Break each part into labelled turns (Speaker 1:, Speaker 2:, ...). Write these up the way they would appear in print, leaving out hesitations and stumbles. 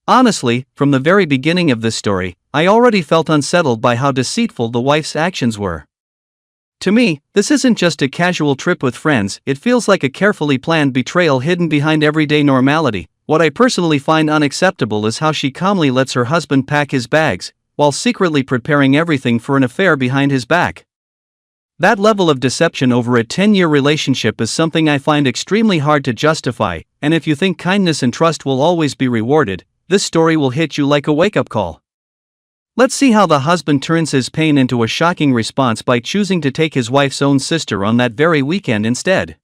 Speaker 1: Honestly, from the very beginning of this story, I already felt unsettled by how deceitful the wife's actions were. To me, this isn't just a casual trip with friends, it feels like a carefully planned betrayal hidden behind everyday normality. What I personally find unacceptable is how she calmly lets her husband pack his bags, while secretly preparing everything for an affair behind his back. That level of deception over a 10-year relationship is something I find extremely hard to justify, and if you think kindness and trust will always be rewarded, this story will hit you like a wake-up call. Let's see how the husband turns his pain into a shocking response by choosing to take his wife's own sister on that very weekend instead.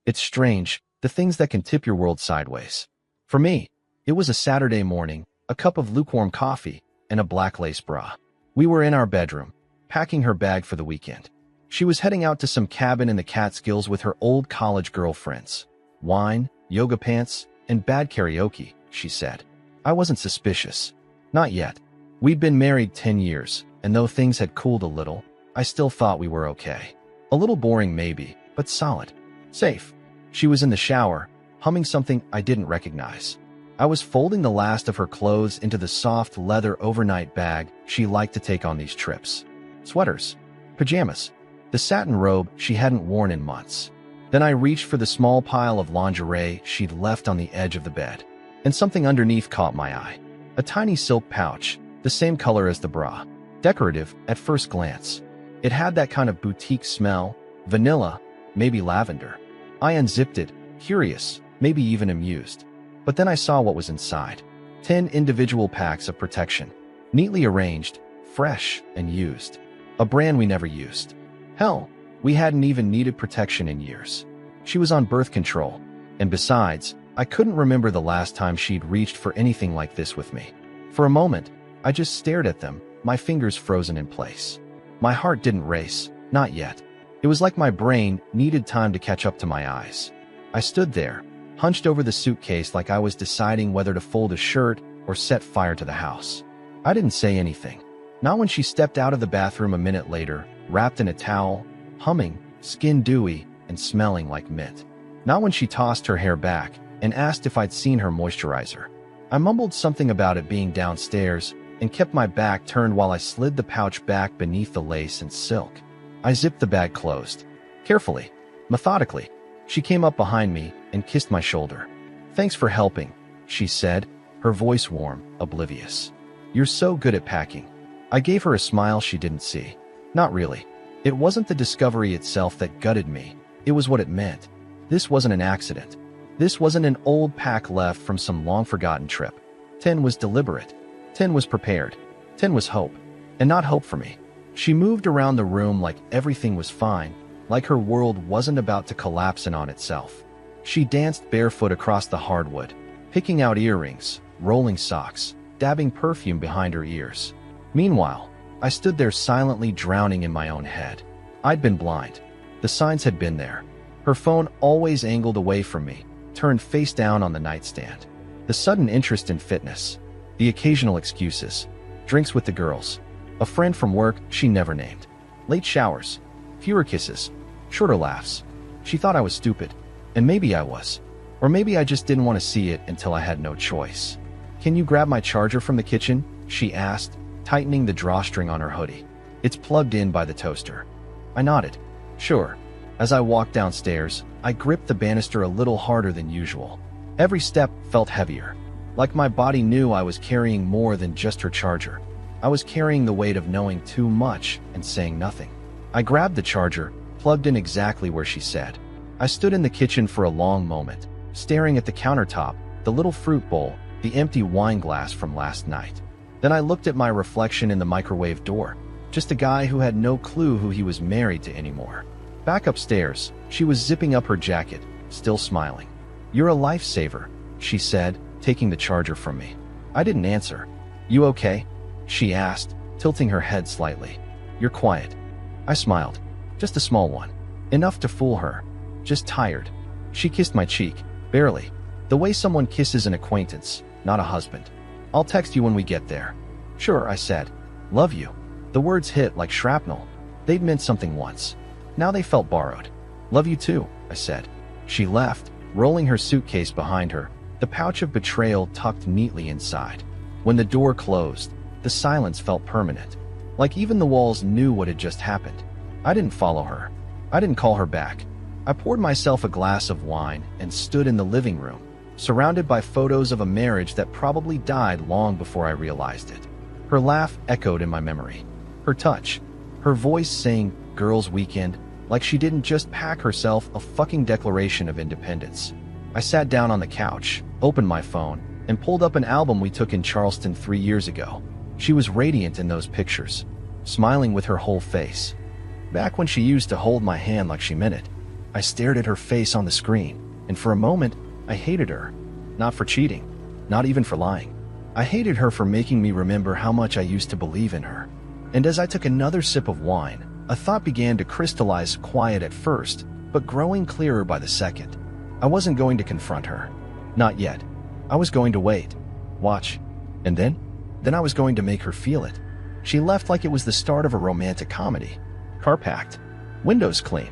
Speaker 2: It's strange, the things that can tip your world sideways. For me, it was a Saturday morning, a cup of lukewarm coffee, and a black lace bra. We were in our bedroom, packing her bag for the weekend. She was heading out to some cabin in the Catskills with her old college girlfriends. Wine, yoga pants, and bad karaoke, she said. I wasn't suspicious. Not yet. We'd been married 10 years, and though things had cooled a little, I still thought we were okay. A little boring maybe, but solid. Safe. She was in the shower, humming something I didn't recognize. I was folding the last of her clothes into the soft leather overnight bag she liked to take on these trips. Sweaters. Pajamas. The satin robe she hadn't worn in months. Then I reached for the small pile of lingerie she'd left on the edge of the bed. And something underneath caught my eye. A tiny silk pouch, the same color as the bra. Decorative at first glance. It had that kind of boutique smell, vanilla, maybe lavender. I unzipped it, curious, maybe even amused. But then I saw what was inside. 10 individual packs of protection. Neatly arranged, fresh, and used. A brand we never used. Hell, we hadn't even needed protection in years. She was on birth control. And besides, I couldn't remember the last time she'd reached for anything like this with me. For a moment, I just stared at them, my fingers frozen in place. My heart didn't race, not yet. It was like my brain needed time to catch up to my eyes. I stood there, hunched over the suitcase like I was deciding whether to fold a shirt or set fire to the house. I didn't say anything. Not when she stepped out of the bathroom a minute later, wrapped in a towel, humming, skin dewy, and smelling like mint. Not when she tossed her hair back and asked if I'd seen her moisturizer. I mumbled something about it being downstairs and kept my back turned while I slid the pouch back beneath the lace and silk. I zipped the bag closed. Carefully, methodically. She came up behind me and kissed my shoulder. "Thanks for helping," she said, her voice warm, oblivious. "You're so good at packing." I gave her a smile she didn't see. Not really. It wasn't the discovery itself that gutted me. It was what it meant. This wasn't an accident. This wasn't an old pack left from some long-forgotten trip. 10 was deliberate. 10 was prepared. 10 was hope. And not hope for me. She moved around the room like everything was fine, like her world wasn't about to collapse in on itself. She danced barefoot across the hardwood, picking out earrings, rolling socks, dabbing perfume behind her ears. Meanwhile, I stood there silently drowning in my own head. I'd been blind. The signs had been there. Her phone always angled away from me, turned face down on the nightstand. The sudden interest in fitness. The occasional excuses. Drinks with the girls. A friend from work she never named. Late showers. Fewer kisses. Shorter laughs. She thought I was stupid. And maybe I was. Or maybe I just didn't want to see it until I had no choice. "Can you grab my charger from the kitchen?" she asked, tightening the drawstring on her hoodie. "It's plugged in by the toaster." I nodded. "Sure." As I walked downstairs, I gripped the banister a little harder than usual. Every step felt heavier. Like my body knew I was carrying more than just her charger. I was carrying the weight of knowing too much and saying nothing. I grabbed the charger, plugged in exactly where she said. I stood in the kitchen for a long moment, staring at the countertop, the little fruit bowl, the empty wine glass from last night. Then I looked at my reflection in the microwave door, just a guy who had no clue who he was married to anymore. Back upstairs, she was zipping up her jacket, still smiling. "You're a lifesaver," she said, taking the charger from me. I didn't answer. "You okay?" she asked, tilting her head slightly. "You're quiet." I smiled. Just a small one. Enough to fool her. Just tired. She kissed my cheek, barely. The way someone kisses an acquaintance, not a husband. "I'll text you when we get there." "Sure," I said. "Love you." The words hit like shrapnel. They'd meant something once. Now they felt borrowed. "Love you too," I said. She left, rolling her suitcase behind her, the pouch of betrayal tucked neatly inside. When the door closed, the silence felt permanent, like even the walls knew what had just happened. I didn't follow her. I didn't call her back. I poured myself a glass of wine and stood in the living room, surrounded by photos of a marriage that probably died long before I realized it. Her laugh echoed in my memory. Her touch. Her voice saying, "Girls' Weekend," like she didn't just pack herself a fucking Declaration of Independence. I sat down on the couch, opened my phone, and pulled up an album we took in Charleston 3 years ago. She was radiant in those pictures, smiling with her whole face. Back when she used to hold my hand like she meant it. I stared at her face on the screen, and for a moment, I hated her. Not for cheating, not even for lying. I hated her for making me remember how much I used to believe in her. And as I took another sip of wine, a thought began to crystallize, quiet at first, but growing clearer by the second. I wasn't going to confront her. Not yet. I was going to wait. Watch. And then? Then I was going to make her feel it. She left like it was the start of a romantic comedy. Car packed. Windows clean.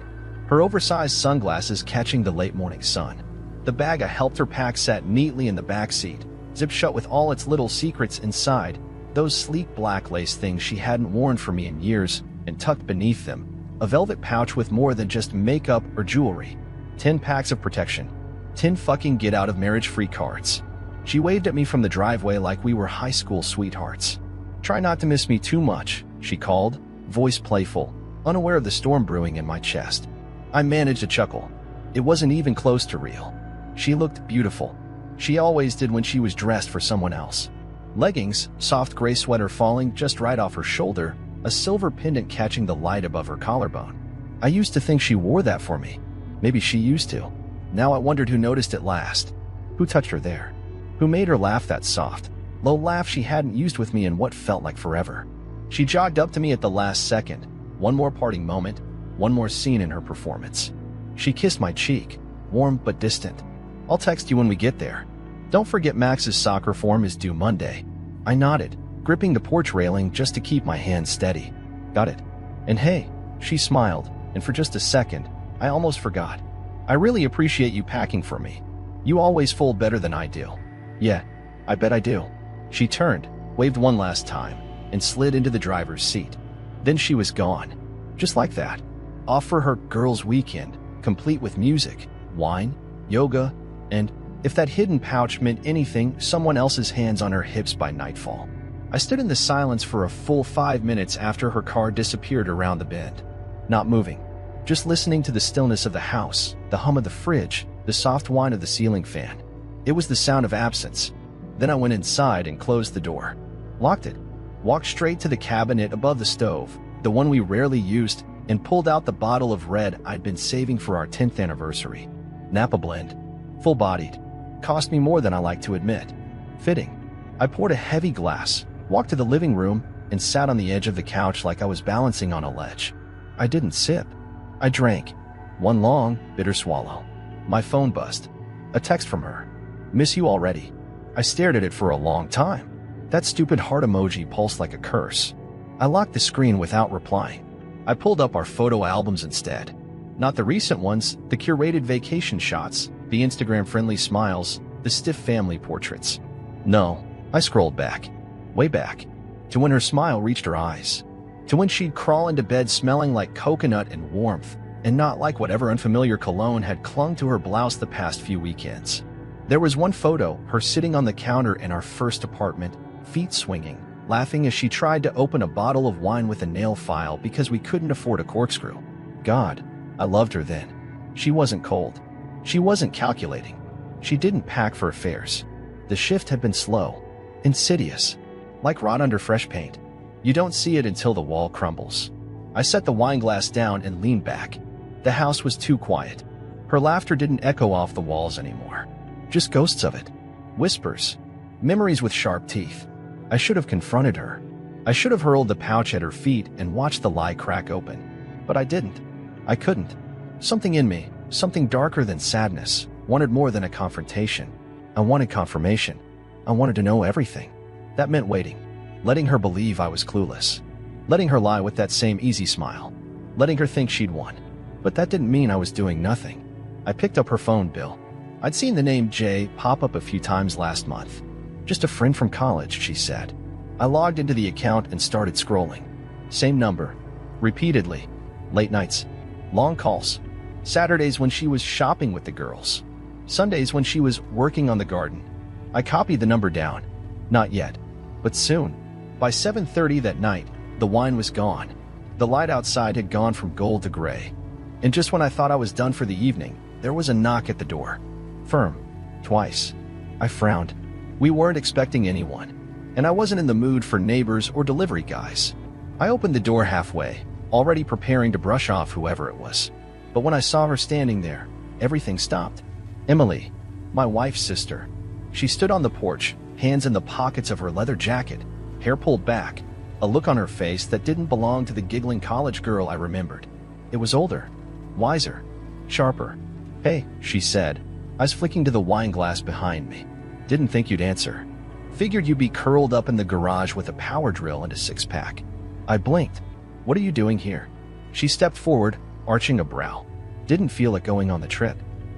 Speaker 2: Her oversized sunglasses catching the late morning sun. The bag I helped her pack sat neatly in the back seat, zipped shut with all its little secrets inside, those sleek black lace things she hadn't worn for me in years, and tucked beneath them, a velvet pouch with more than just makeup or jewelry. 10 packs of protection. 10 fucking get-out-of-marriage-free cards. She waved at me from the driveway like we were high school sweethearts. "Try not to miss me too much," she called, voice playful, unaware of the storm brewing in my chest. I managed a chuckle. It wasn't even close to real. She looked beautiful. She always did when she was dressed for someone else. Leggings, soft gray sweater falling just right off her shoulder, a silver pendant catching the light above her collarbone. I used to think she wore that for me. Maybe she used to. Now I wondered who noticed it last. Who touched her there? Who made her laugh that soft, low laugh she hadn't used with me in what felt like forever? She jogged up to me at the last second. One more parting moment, one more scene in her performance. She kissed my cheek, warm but distant. "I'll text you when we get there. Don't forget Max's soccer form is due Monday." I nodded, gripping the porch railing just to keep my hand steady. "Got it. And hey," she smiled, and for just a second, I almost forgot. "I really appreciate you packing for me. You always fold better than I do." "Yeah, I bet I do." She turned, waved one last time, and slid into the driver's seat. Then she was gone. Just like that. Off for her girls' weekend, complete with music, wine, yoga, and, if that hidden pouch meant anything, someone else's hands on her hips by nightfall. I stood in the silence for a full 5 minutes after her car disappeared around the bend. Not moving. Just listening to the stillness of the house, the hum of the fridge, the soft whine of the ceiling fan. It was the sound of absence. Then I went inside and closed the door. Locked it. Walked straight to the cabinet above the stove, the one we rarely used, and pulled out the bottle of red I'd been saving for our 10th anniversary. Napa Blend. Full-bodied. Cost me more than I like to admit. Fitting. I poured a heavy glass, walked to the living room, and sat on the edge of the couch like I was balancing on a ledge. I didn't sip. I drank. One long, bitter swallow. My phone buzzed. A text from her. "Miss you already." I stared at it for a long time. That stupid heart emoji pulsed like a curse. I locked the screen without replying. I pulled up our photo albums instead. Not the recent ones, the curated vacation shots, the Instagram-friendly smiles, the stiff family portraits. No, I scrolled back. Way back. To when her smile reached her eyes. To when she'd crawl into bed smelling like coconut and warmth, and not like whatever unfamiliar cologne had clung to her blouse the past few weekends. There was one photo, her sitting on the counter in our first apartment, feet swinging, laughing as she tried to open a bottle of wine with a nail file because we couldn't afford a corkscrew. God, I loved her then. She wasn't cold. She wasn't calculating. She didn't pack for affairs. The shift had been slow, insidious, like rot under fresh paint. You don't see it until the wall crumbles. I set the wine glass down and leaned back. The house was too quiet. Her laughter didn't echo off the walls anymore. Just ghosts of it. Whispers. Memories with sharp teeth. I should have confronted her. I should have hurled the pouch at her feet and watched the lie crack open. But I didn't. I couldn't. Something in me, something darker than sadness, wanted more than a confrontation. I wanted confirmation. I wanted to know everything. That meant waiting. Letting her believe I was clueless. Letting her lie with that same easy smile. Letting her think she'd won. But that didn't mean I was doing nothing. I picked up her phone bill. I'd seen the name Jay pop up a few times last month. Just a friend from college, she said. I logged into the account and started scrolling. Same number. Repeatedly. Late nights. Long calls. Saturdays when she was shopping with the girls. Sundays when she was working on the garden. I copied the number down. Not yet. But soon. By 7:30 that night, the wine was gone. The light outside had gone from gold to gray. And just when I thought I was done for the evening, there was a knock at the door. Firm. Twice. I frowned. We weren't expecting anyone. And I wasn't in the mood for neighbors or delivery guys. I opened the door halfway, already preparing to brush off whoever it was. But when I saw her standing there, everything stopped. Emily, my wife's sister. She stood on the porch, hands in the pockets of her leather jacket, hair pulled back, a look on her face that didn't belong to the giggling college girl I remembered. It was older, wiser, sharper. Hey, she said, eyes flicking to the wine glass behind me. Didn't think you'd answer. Figured you'd be curled up in the garage with a power drill and a six-pack. I blinked. What are you doing here? She stepped forward, arching a brow. Didn't feel like going on the trip.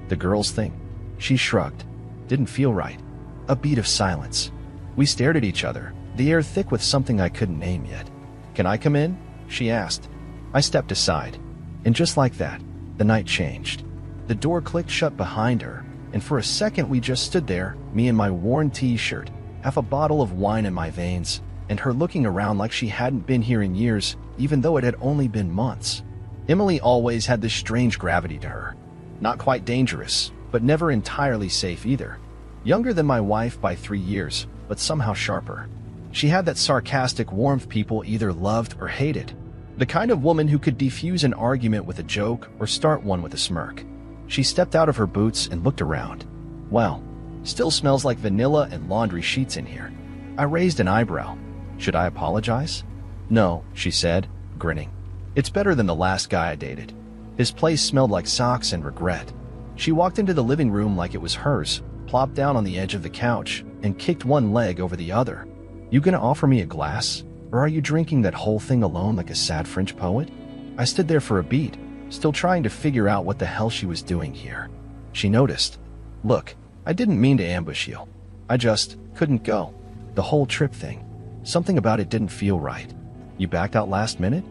Speaker 2: The girls thing. She shrugged. Didn't feel right. A beat of silence. We stared at each other, the air thick with something I couldn't name yet. Can I come in? She asked. I stepped aside. And just like that, the night changed. The door clicked shut behind her, and for a second we just stood there, me in my worn t-shirt, half a bottle of wine in my veins, and her looking around like she hadn't been here in years, even though it had only been months. Emily always had this strange gravity to her. Not quite dangerous, but never entirely safe either. Younger than my wife by 3 years, but somehow sharper. She had that sarcastic warmth people either loved or hated. The kind of woman who could defuse an argument with a joke or start one with a smirk. She stepped out of her boots and looked around. Well, still smells like vanilla and laundry sheets in here. I raised an eyebrow. Should I apologize? No, she said, grinning. It's better than the last guy I dated. His place smelled like socks and regret. She walked into the living room like it was hers, plopped down on the edge of the couch, and kicked one leg over the other. You gonna offer me a glass? Or are you drinking that whole thing alone like a sad French poet? I stood there for a beat, still trying to figure out what the hell she was doing here. She noticed. Look, I didn't mean to ambush you. I just couldn't go. The whole trip thing. Something about it didn't feel right. You backed out last minute?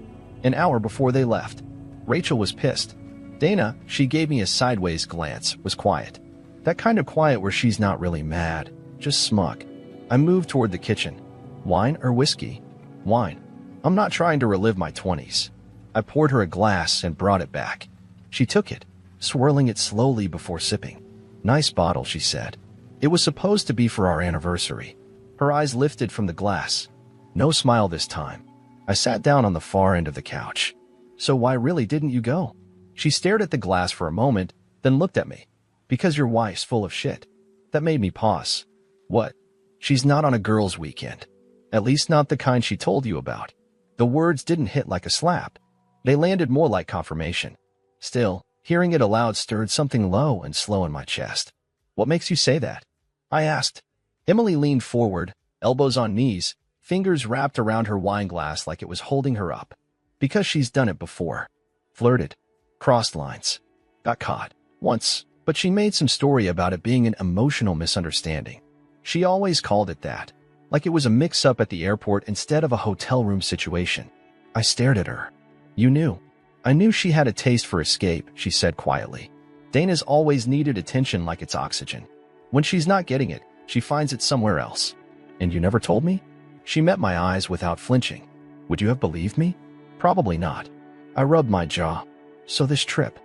Speaker 2: An hour before they left. Rachel was pissed. Dana, she gave me a sideways glance, was quiet. That kind of quiet where she's not really mad, just smug. I moved toward the kitchen. Wine or whiskey? Wine. I'm not trying to relive my 20s. I poured her a glass and brought it back. She took it, swirling it slowly before sipping. Nice bottle, she said. It was supposed to be for our anniversary. Her eyes lifted from the glass. No smile this time. I sat down on the far end of the couch. So why really didn't you go? She stared at the glass for a moment, then looked at me. Because your wife's full of shit. That made me pause. What? She's not on a girls' weekend. At least not the kind she told you about. The words didn't hit like a slap. They landed more like confirmation. Still, hearing it aloud stirred something low and slow in my chest. What makes you say that? I asked. Emily leaned forward, elbows on knees, fingers wrapped around her wine glass like it was holding her up. Because she's done it before. Flirted. Crossed lines. Got caught. Once. But she made some story about it being an emotional misunderstanding. She always called it that. Like it was a mix-up at the airport instead of a hotel room situation. I stared at her. You knew. I knew she had a taste for escape, she said quietly. Dana's always needed attention like it's oxygen. When she's not getting it, she finds it somewhere else. And you never told me? She met my eyes without flinching. Would you have believed me? Probably not. I rubbed my jaw. So this trip?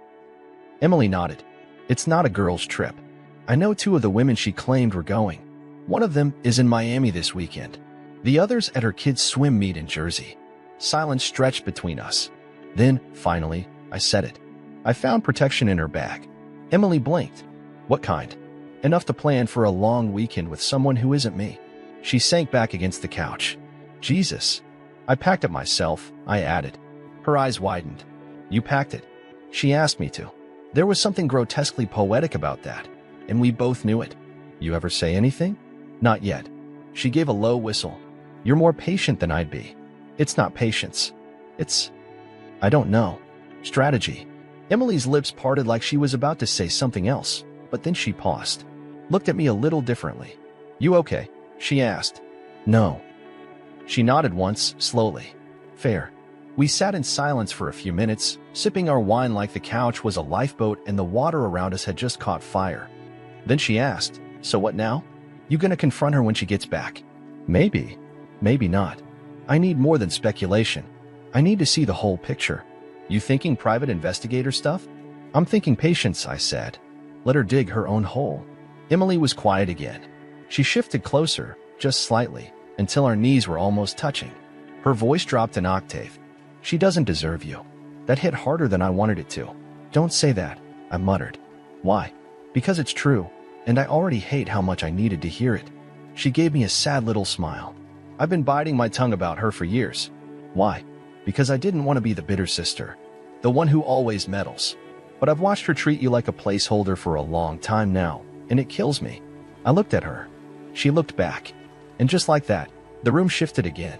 Speaker 2: Emily nodded. It's not a girl's trip. I know 2 of the women she claimed were going. One of them is in Miami this weekend. The other's at her kid's swim meet in Jersey. Silence stretched between us. Then, finally, I said it. I found protection in her bag. Emily blinked. What kind? Enough to plan for a long weekend with someone who isn't me. She sank back against the couch. Jesus. I packed it myself, I added. Her eyes widened. You packed it. She asked me to. There was something grotesquely poetic about that, and we both knew it. You ever say anything? Not yet. She gave a low whistle. You're more patient than I'd be. It's not patience. It's... I don't know. Strategy. Emily's lips parted like she was about to say something else, but but then she paused, looked at me a little differently. "You okay?" she asked. "No." She nodded once, slowly. "Fair." We sat in silence for a few minutes, sipping our wine like the couch was a lifeboat and the water around us had just caught fire. Then she asked, "So what now? You gonna confront her when she gets back?" "Maybe. Maybe not. I need more than speculation. I need to see the whole picture." "You thinking private investigator stuff?" "I'm thinking patience," I said. "Let her dig her own hole." Emily was quiet again. She shifted closer, just slightly, until our knees were almost touching. Her voice dropped an octave. "She doesn't deserve you." That hit harder than I wanted it to. "Don't say that," I muttered. "Why?" "Because it's true, and I already hate how much I needed to hear it." She gave me a sad little smile. "I've been biting my tongue about her for years." "Why?" "Because I didn't want to be the bitter sister, the one who always meddles. But I've watched her treat you like a placeholder for a long time now, and it kills me." I looked at her. She looked back. And just like that, the room shifted again.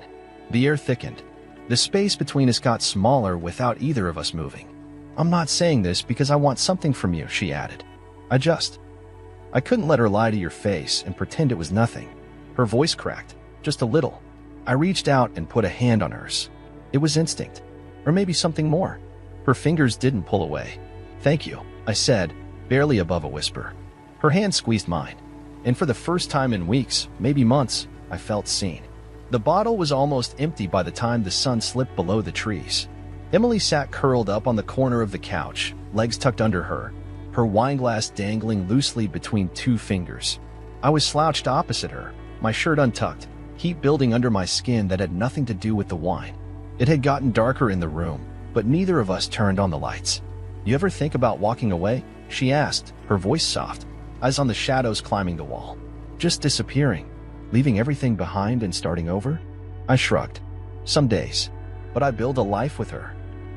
Speaker 2: The air thickened. The space between us got smaller without either of us moving. "I'm not saying this because I want something from you," she added. I couldn't let her lie to your face and pretend it was nothing." Her voice cracked, just a little. I reached out and put a hand on hers. It was instinct. Or maybe something more. Her fingers didn't pull away. "Thank you," I said, barely above a whisper. Her hand squeezed mine. And for the first time in weeks, maybe months, I felt seen. The bottle was almost empty by the time the sun slipped below the trees. Emily sat curled up on the corner of the couch, legs tucked under her, her wineglass dangling loosely between two fingers. I was slouched opposite her, my shirt untucked, heat building under my skin that had nothing to do with the wine. It had gotten darker in the room, but neither of us turned on the lights. "You ever think about walking away?" she asked, her voice soft, eyes on the shadows climbing the wall. "Just disappearing, leaving everything behind and starting over?" I shrugged. "Some days. But I build a life with her.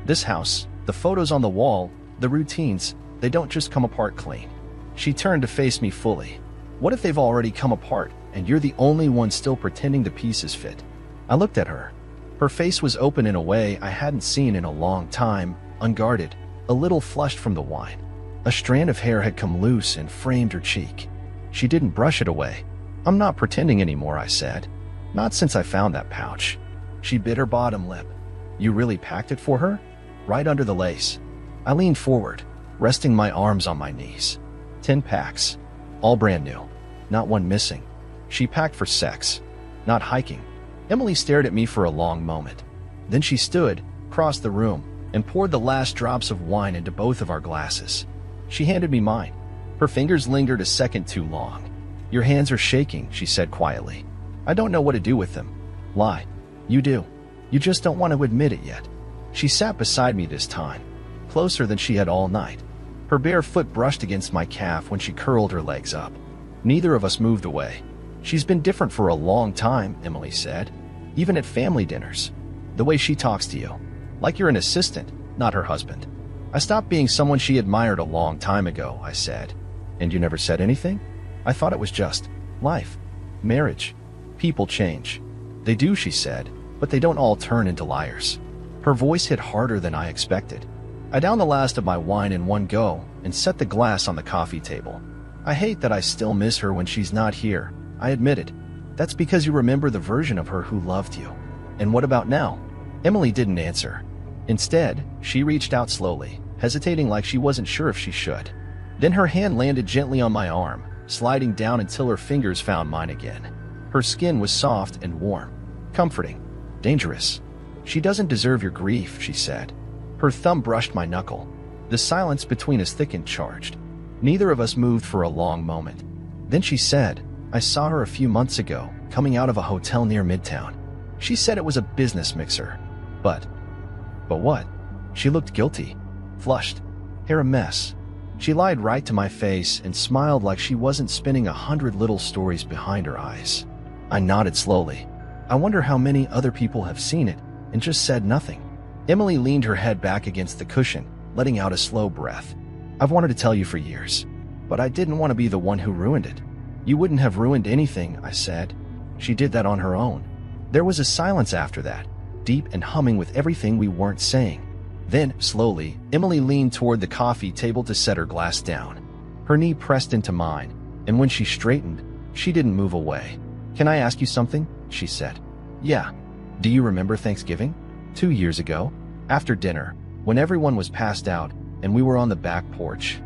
Speaker 2: This house, the photos on the wall, the routines, they don't just come apart clean." She turned to face me fully. "What if they've already come apart and you're the only one still pretending the pieces fit?" I looked at her. Her face was open in a way I hadn't seen in a long time, unguarded, a little flushed from the wine. A strand of hair had come loose and framed her cheek. She didn't brush it away. "I'm not pretending anymore," I said. "Not since I found that pouch." She bit her bottom lip. "You really packed it for her?" "Right under the lace." I leaned forward, resting my arms on my knees. 10 packs. All brand new. Not one missing. She packed for sex, not hiking. Emily stared at me for a long moment. Then she stood, crossed the room, and poured the last drops of wine into both of our glasses. She handed me mine. Her fingers lingered a second too long. "Your hands are shaking," she said quietly. "I don't know what to do with them." "Lie. You do. You just don't want to admit it yet." She sat beside me this time, closer than she had all night. Her bare foot brushed against my calf when she curled her legs up. Neither of us moved away. "She's been different for a long time," Emily said. "Even at family dinners. The way she talks to you. Like you're an assistant, not her husband." "I stopped being someone she admired a long time ago," I said. "And you never said anything?" "I thought it was just life. Marriage. People change." "They do," she said, "but they don't all turn into liars." Her voice hit harder than I expected. I downed the last of my wine in one go and set the glass on the coffee table. "I hate that I still miss her when she's not here," I admitted. "That's because you remember the version of her who loved you." "And what about now?" Emily didn't answer. Instead, she reached out slowly, hesitating like she wasn't sure if she should. Then her hand landed gently on my arm, sliding down until her fingers found mine again. Her skin was soft and warm, comforting, dangerous. "She doesn't deserve your grief," she said. Her thumb brushed my knuckle. The silence between us thickened, charged. Neither of us moved for a long moment. Then she said, "I saw her a few months ago, coming out of a hotel near Midtown. She said it was a business mixer. But what?" She looked guilty, flushed, hair a mess. She lied right to my face and smiled like she wasn't spinning 100 little stories behind her eyes. I nodded slowly. "I wonder how many other people have seen it and just said nothing." Emily leaned her head back against the cushion, letting out a slow breath. "I've wanted to tell you for years, but I didn't want to be the one who ruined it." "You wouldn't have ruined anything," I said. "She did that on her own." There was a silence after that, deep and humming with everything we weren't saying. Then, slowly, Emily leaned toward the coffee table to set her glass down. Her knee pressed into mine, and when she straightened, she didn't move away. "Can I ask you something?" she said. "Yeah. Do you remember Thanksgiving? 2 years ago? After dinner, when everyone was passed out and we were on the back porch?"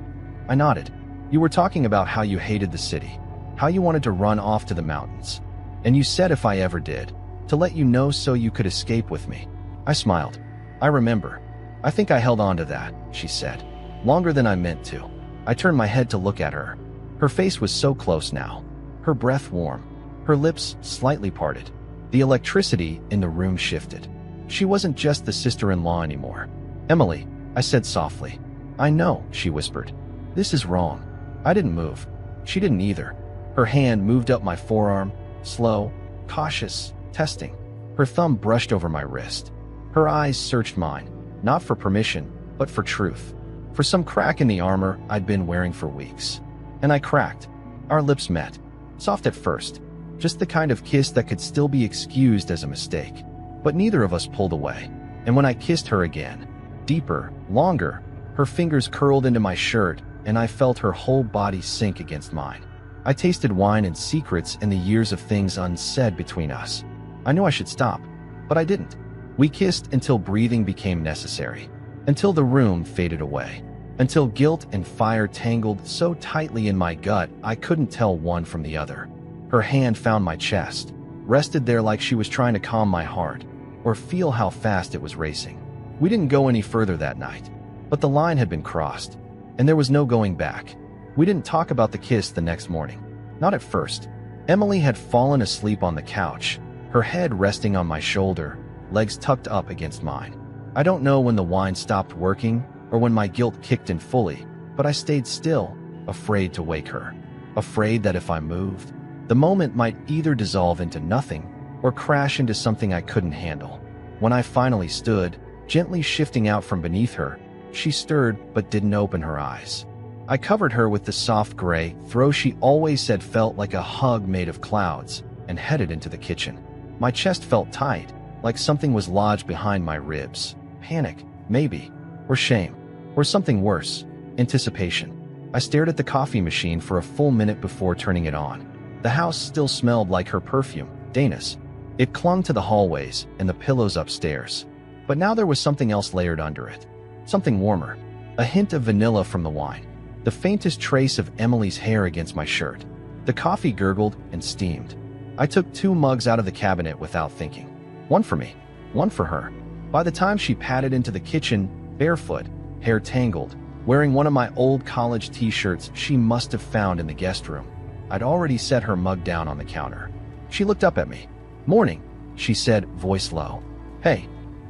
Speaker 2: I nodded. "You were talking about how you hated the city, how you wanted to run off to the mountains. And you said if I ever did, to let you know so you could escape with me." I smiled. "I remember. I think I held on to that," she said. "Longer than I meant to." I turned my head to look at her. Her face was so close now. Her breath warm. Her lips slightly parted. The electricity in the room shifted. She wasn't just the sister-in-law anymore. "Emily," I said softly. "I know," she whispered. "This is wrong." I didn't move. She didn't either. Her hand moved up my forearm, slow, cautious, testing. Her thumb brushed over my wrist. Her eyes searched mine, not for permission, but for truth. For some crack in the armor I'd been wearing for weeks. And I cracked. Our lips met. Soft at first. Just the kind of kiss that could still be excused as a mistake. But neither of us pulled away. And when I kissed her again, deeper, longer, her fingers curled into my shirt, and I felt her whole body sink against mine. I tasted wine and secrets and the years of things unsaid between us. I knew I should stop, but I didn't. We kissed until breathing became necessary. Until the room faded away. Until guilt and fire tangled so tightly in my gut I couldn't tell one from the other. Her hand found my chest, rested there like she was trying to calm my heart, or feel how fast it was racing. We didn't go any further that night, but the line had been crossed, and there was no going back. We didn't talk about the kiss the next morning. Not at first. Emily had fallen asleep on the couch, her head resting on my shoulder, legs tucked up against mine. I don't know when the wine stopped working or when my guilt kicked in fully, but I stayed still, afraid to wake her. Afraid that if I moved, the moment might either dissolve into nothing or crash into something I couldn't handle. When I finally stood, gently shifting out from beneath her, she stirred but didn't open her eyes. I covered her with the soft gray throw she always said felt like a hug made of clouds, and headed into the kitchen. My chest felt tight, like something was lodged behind my ribs. Panic, maybe, or shame, or something worse, anticipation. I stared at the coffee machine for a full minute before turning it on. The house still smelled like her perfume, Dana's. It clung to the hallways and the pillows upstairs. But now there was something else layered under it. Something warmer. A hint of vanilla from the wine. The faintest trace of Emily's hair against my shirt. The coffee gurgled and steamed. I took 2 mugs out of the cabinet without thinking. One for me, one for her. By the time she padded into the kitchen, barefoot, hair tangled, wearing one of my old college t-shirts she must have found in the guest room, I'd already set her mug down on the counter. She looked up at me. "Morning," she said, voice low. "Hey."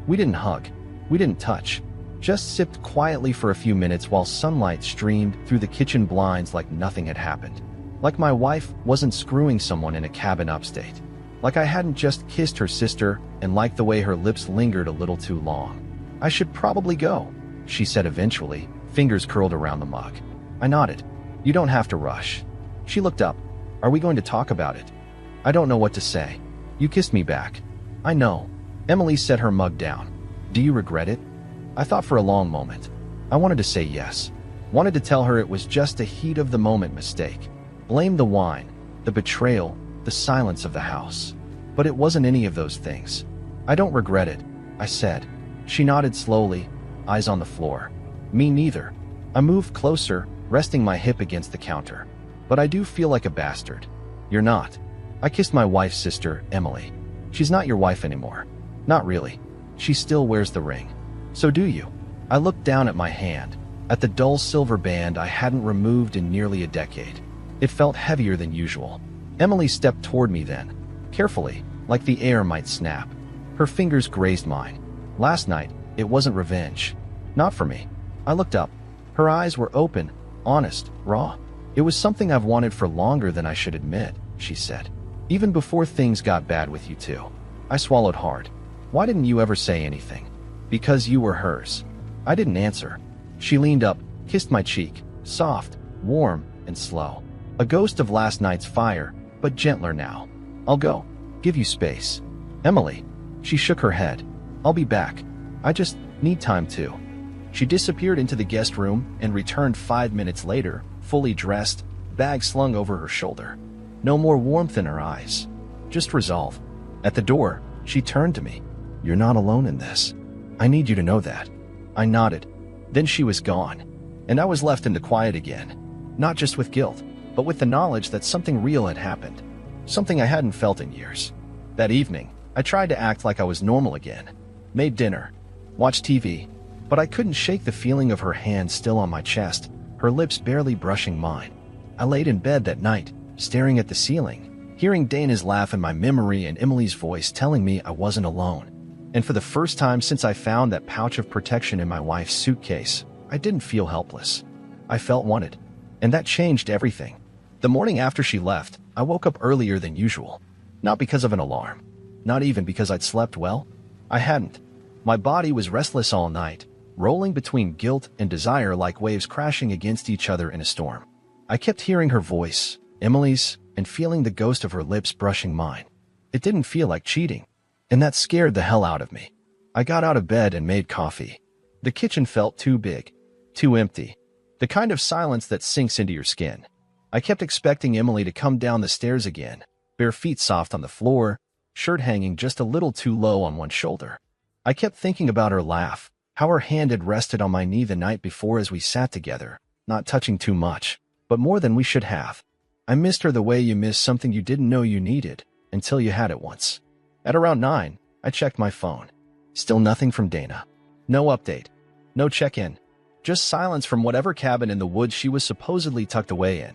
Speaker 2: We didn't hug. We didn't touch. Just sipped quietly for a few minutes while sunlight streamed through the kitchen blinds like nothing had happened. Like my wife wasn't screwing someone in a cabin upstate. Like I hadn't just kissed her sister, and like the way her lips lingered a little too long. "I should probably go," she said eventually, fingers curled around the mug. I nodded. "You don't have to rush." She looked up. "Are we going to talk about it?" I don't know what to say. "You kissed me back." "I know." Emily set her mug down. "Do you regret it?" I thought for a long moment. I wanted to say yes. Wanted to tell her it was just a heat of the moment mistake. Blame the wine, the betrayal, the silence of the house. But it wasn't any of those things. "I don't regret it," I said. She nodded slowly, eyes on the floor. "Me neither." I moved closer, resting my hip against the counter. "But I do feel like a bastard." "You're not." I kissed my wife's sister, Emily. "She's not your wife anymore." "Not really. She still wears the ring." "So do you." I looked down at my hand, at the dull silver band I hadn't removed in nearly a decade. It felt heavier than usual. Emily stepped toward me then, carefully, like the air might snap. Her fingers grazed mine. Last night, it wasn't revenge. Not for me. I looked up. Her eyes were open, honest, raw. "It was something I've wanted for longer than I should admit," she said. "Even before things got bad with you two." I swallowed hard. "Why didn't you ever say anything?" "Because you were hers." I didn't answer. She leaned up, kissed my cheek, soft, warm, and slow. A ghost of last night's fire, but gentler now. "I'll go. Give you space." "Emily." She shook her head. "I'll be back. I just need time to." She disappeared into the guest room and returned 5 minutes later, fully dressed, bag slung over her shoulder. No more warmth in her eyes, just resolve. At the door, she turned to me. "You're not alone in this. I need you to know that." I nodded. Then she was gone, and I was left in the quiet again, not just with guilt, but with the knowledge that something real had happened, something I hadn't felt in years. That evening, I tried to act like I was normal again, made dinner, watched TV, but I couldn't shake the feeling of her hand still on my chest, her lips barely brushing mine. I laid in bed that night, staring at the ceiling, hearing Dana's laugh in my memory and Emily's voice telling me I wasn't alone. And for the first time since I found that pouch of protection in my wife's suitcase, I didn't feel helpless. I felt wanted. And that changed everything. The morning after she left, I woke up earlier than usual. Not because of an alarm. Not even because I'd slept well. I hadn't. My body was restless all night, rolling between guilt and desire like waves crashing against each other in a storm. I kept hearing her voice, Emily's, and feeling the ghost of her lips brushing mine. It didn't feel like cheating. And that scared the hell out of me. I got out of bed and made coffee. The kitchen felt too big, too empty, the kind of silence that sinks into your skin. I kept expecting Emily to come down the stairs again, bare feet soft on the floor, shirt hanging just a little too low on one shoulder. I kept thinking about her laugh, how her hand had rested on my knee the night before as we sat together, not touching too much, but more than we should have. I missed her the way you miss something you didn't know you needed until you had it once. At around 9, I checked my phone. Still nothing from Dana. No update. No check-in. Just silence from whatever cabin in the woods she was supposedly tucked away in.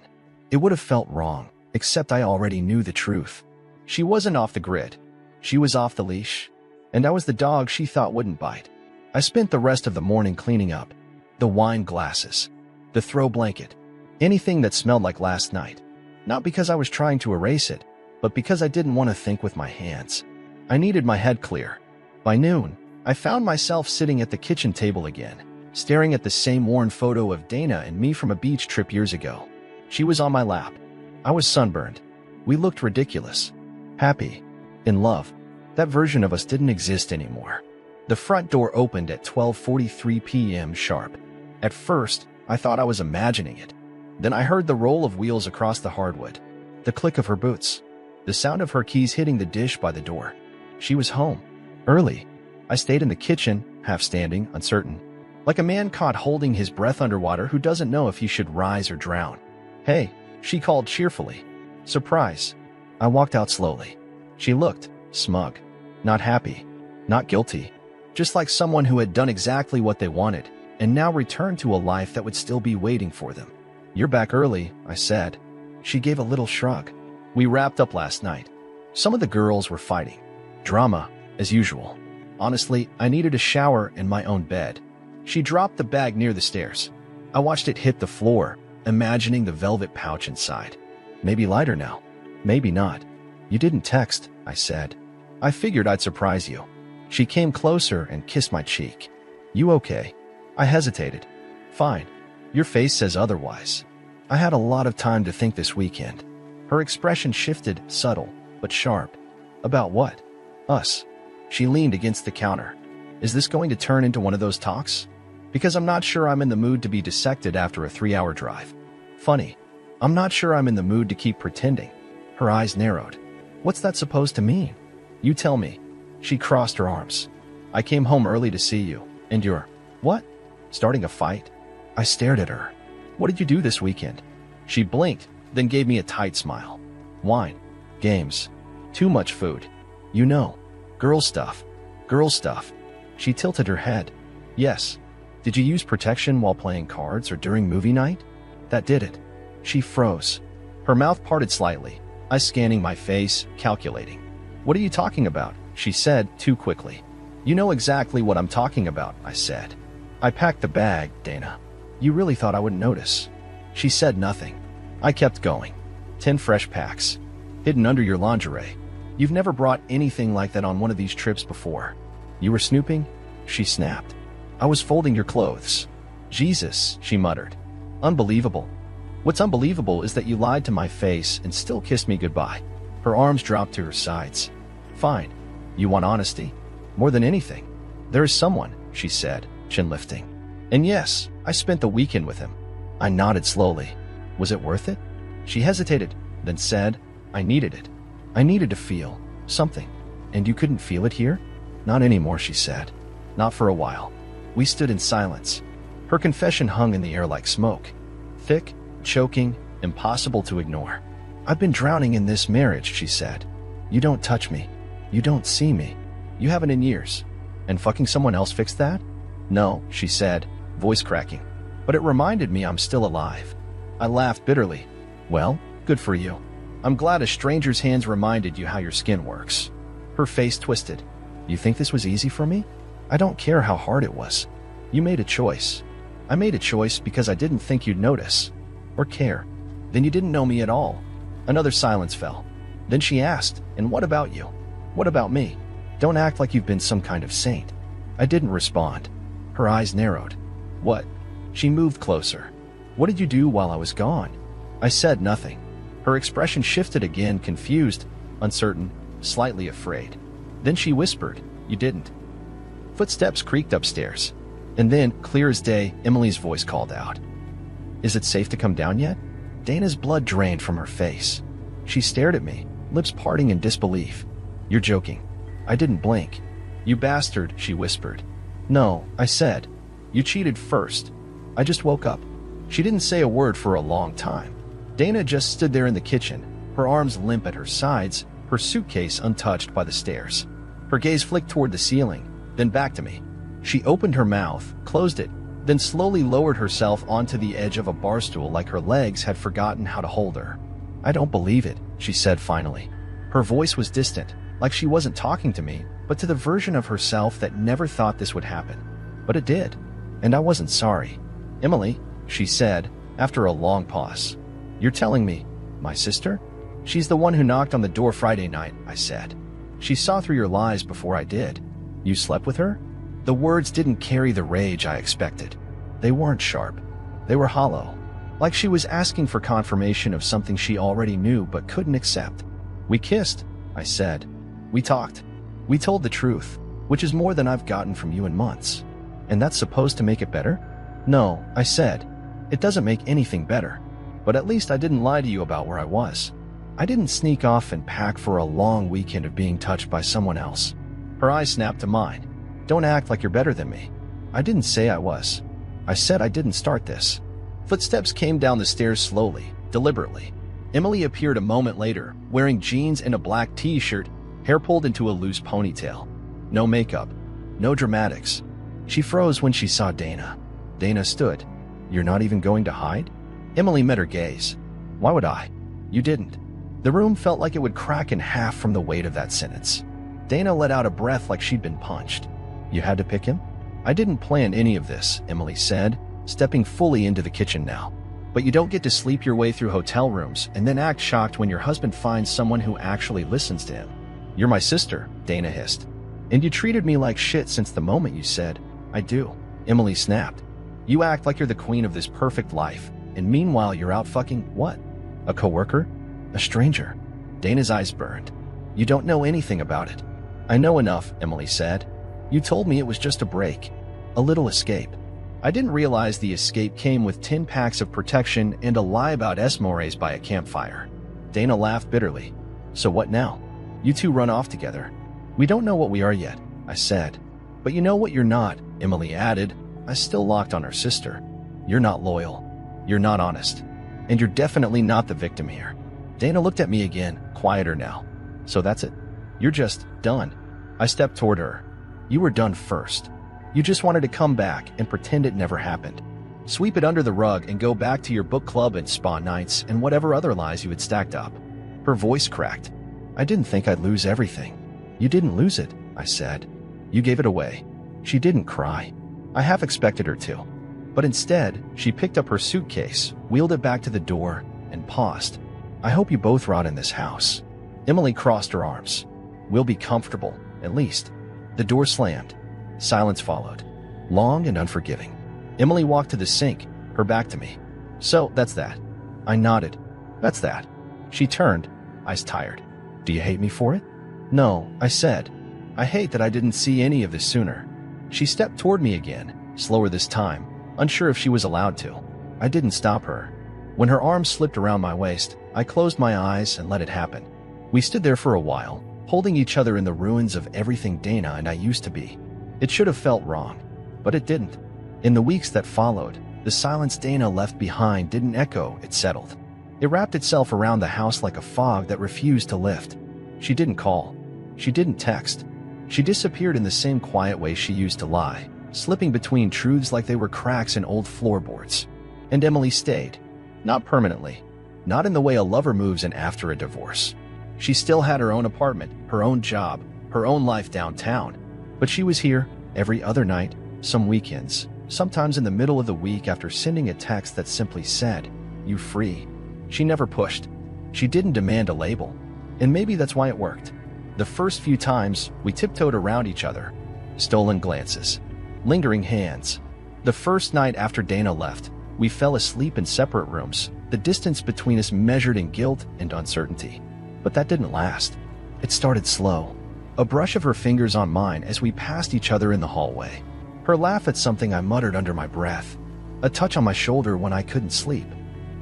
Speaker 2: It would have felt wrong, except I already knew the truth. She wasn't off the grid. She was off the leash. And I was the dog she thought wouldn't bite. I spent the rest of the morning cleaning up. The wine glasses. The throw blanket. Anything that smelled like last night. Not because I was trying to erase it, but because I didn't want to think with my hands. I needed my head clear. By noon, I found myself sitting at the kitchen table again, staring at the same worn photo of Dana and me from a beach trip years ago. She was on my lap. I was sunburned. We looked ridiculous. Happy. In love. That version of us didn't exist anymore. The front door opened at 12:43 p.m. sharp. At first, I thought I was imagining it. Then I heard the roll of wheels across the hardwood, the click of her boots, the sound of her keys hitting the dish by the door. She was home. Early. I stayed in the kitchen, half standing, uncertain. Like a man caught holding his breath underwater who doesn't know if he should rise or drown. "Hey," she called cheerfully. Surprise. I walked out slowly. She looked smug. Not happy. Not guilty. Just like someone who had done exactly what they wanted, and now returned to a life that would still be waiting for them. "You're back early," I said. She gave a little shrug. "We wrapped up last night. Some of the girls were fighting. Drama, as usual. Honestly, I needed a shower in my own bed." She dropped the bag near the stairs. I watched it hit the floor, imagining the velvet pouch inside. Maybe lighter now. Maybe not. "You didn't text," I said. "I figured I'd surprise you." She came closer and kissed my cheek. "You okay?" I hesitated. "Fine. Your face says otherwise." I had a lot of time to think this weekend. Her expression shifted, subtle, but sharp. "About what?" "Us." She leaned against the counter. "Is this going to turn into one of those talks? Because I'm not sure I'm in the mood to be dissected after a 3-hour drive. Funny. I'm not sure I'm in the mood to keep pretending." Her eyes narrowed. "What's that supposed to mean?" "You tell me." She crossed her arms. "I came home early to see you, and you're..." "What? Starting a fight?" I stared at her. "What did you do this weekend?" She blinked, then gave me a tight smile. "Wine. Games. Too much food. You know. Girl stuff." "Girl stuff." She tilted her head. "Yes. Did you use protection while playing cards or during movie night?" "That did it." She froze. Her mouth parted slightly. I scanning my face, calculating. "What are you talking about?" she said, too quickly. "You know exactly what I'm talking about," I said. "I packed the bag, Dana. You really thought I wouldn't notice." She said nothing. I kept going. 10 fresh packs. Hidden under your lingerie. You've never brought anything like that on one of these trips before. You were snooping? She snapped. I was folding your clothes. Jesus, she muttered. Unbelievable. What's unbelievable is that you lied to my face and still kissed me goodbye. Her arms dropped to her sides. Fine. You want honesty? More than anything. There is someone, she said, chin lifting. And yes, I spent the weekend with him. I nodded slowly. Was it worth it? She hesitated, then said, I needed it. I needed to feel something. And you couldn't feel it here? Not anymore, she said. Not for a while. We stood in silence. Her confession hung in the air like smoke. Thick, choking, impossible to ignore. I've been drowning in this marriage, she said. You don't touch me. You don't see me. You haven't in years. And fucking someone else fixed that? No, she said, voice cracking. But it reminded me I'm still alive. I laughed bitterly. Well, good for you. I'm glad a stranger's hands reminded you how your skin works. Her face twisted. You think this was easy for me? I don't care how hard it was. You made a choice. I made a choice because I didn't think you'd notice. Or care. Then you didn't know me at all. Another silence fell. Then she asked, and what about you? What about me? Don't act like you've been some kind of saint. I didn't respond. Her eyes narrowed. What? She moved closer. What did you do while I was gone? I said nothing. Her expression shifted again, confused, uncertain, slightly afraid. Then she whispered, You didn't. Footsteps creaked upstairs. And then, clear as day, Emily's voice called out. Is it safe to come down yet? Dana's blood drained from her face. She stared at me, lips parting in disbelief. You're joking. I didn't blink. You bastard, she whispered. No, I said. You cheated first. I just woke up. She didn't say a word for a long time. Dana just stood there in the kitchen, her arms limp at her sides, her suitcase untouched by the stairs. Her gaze flicked toward the ceiling, then back to me. She opened her mouth, closed it, then slowly lowered herself onto the edge of a bar stool like her legs had forgotten how to hold her. I don't believe it, she said finally. Her voice was distant, like she wasn't talking to me, but to the version of herself that never thought this would happen. But it did, and I wasn't sorry. Emily, she said, after a long pause. You're telling me, my sister? She's the one who knocked on the door Friday night, I said. She saw through your lies before I did. You slept with her? The words didn't carry the rage I expected. They weren't sharp. They were hollow, like she was asking for confirmation of something she already knew but couldn't accept. We kissed, I said. We talked. We told the truth, which is more than I've gotten from you in months. And that's supposed to make it better? No, I said. It doesn't make anything better. But at least I didn't lie to you about where I was. I didn't sneak off and pack for a long weekend of being touched by someone else. Her eyes snapped to mine. Don't act like you're better than me. I didn't say I was. I said I didn't start this. Footsteps came down the stairs slowly, deliberately. Emily appeared a moment later, wearing jeans and a black t-shirt, hair pulled into a loose ponytail. No makeup. No dramatics. She froze when she saw Dana. Dana stood. You're not even going to hide? Emily met her gaze. Why would I? You didn't. The room felt like it would crack in half from the weight of that sentence. Dana let out a breath like she'd been punched. You had to pick him? I didn't plan any of this, Emily said, stepping fully into the kitchen now. But you don't get to sleep your way through hotel rooms and then act shocked when your husband finds someone who actually listens to him. You're my sister, Dana hissed. And you treated me like shit since the moment you said, I do. Emily snapped. You act like you're the queen of this perfect life, and meanwhile you're out fucking what? A coworker? A stranger? Dana's eyes burned. You don't know anything about it. I know enough, Emily said. You told me it was just a break. A little escape. I didn't realize the escape came with 10 packs of protection and a lie about Esmores by a campfire. Dana laughed bitterly. So what now? You two run off together. We don't know what we are yet, I said. But you know what you're not, Emily added. I still locked on her sister. You're not loyal. You're not honest. And you're definitely not the victim here. Dana looked at me again, quieter now. So that's it? You're just done. I stepped toward her. You were done first. You just wanted to come back and pretend it never happened. Sweep it under the rug and go back to your book club and spa nights and whatever other lies you had stacked up. Her voice cracked. I didn't think I'd lose everything. You didn't lose it, I said. You gave it away. She didn't cry. I half expected her to. But instead, she picked up her suitcase, wheeled it back to the door, and paused. I hope you both rot in this house. Emily crossed her arms. We'll be comfortable, at least. The door slammed. Silence followed, long and unforgiving. Emily walked to the sink, her back to me. So, that's that. I nodded. That's that. She turned, eyes tired. Do you hate me for it? No, I said. I hate that I didn't see any of this sooner. She stepped toward me again, slower this time, unsure if she was allowed to. I didn't stop her. When her arm slipped around my waist, I closed my eyes and let it happen. We stood there for a while, holding each other in the ruins of everything Dana and I used to be. It should have felt wrong, but it didn't. In the weeks that followed, the silence Dana left behind didn't echo, it settled. It wrapped itself around the house like a fog that refused to lift. She didn't call. She didn't text. She disappeared in the same quiet way she used to lie, slipping between truths like they were cracks in old floorboards. And Emily stayed. Not permanently. Not in the way a lover moves in after a divorce. She still had her own apartment, her own job, her own life downtown. But she was here every other night, some weekends, sometimes in the middle of the week after sending a text that simply said, "You free?" She never pushed. She didn't demand a label. And maybe that's why it worked. The first few times, we tiptoed around each other. Stolen glances. Lingering hands. The first night after Dana left, we fell asleep in separate rooms, the distance between us measured in guilt and uncertainty. But that didn't last. It started slow. A brush of her fingers on mine as we passed each other in the hallway. Her laugh at something I muttered under my breath. A touch on my shoulder when I couldn't sleep.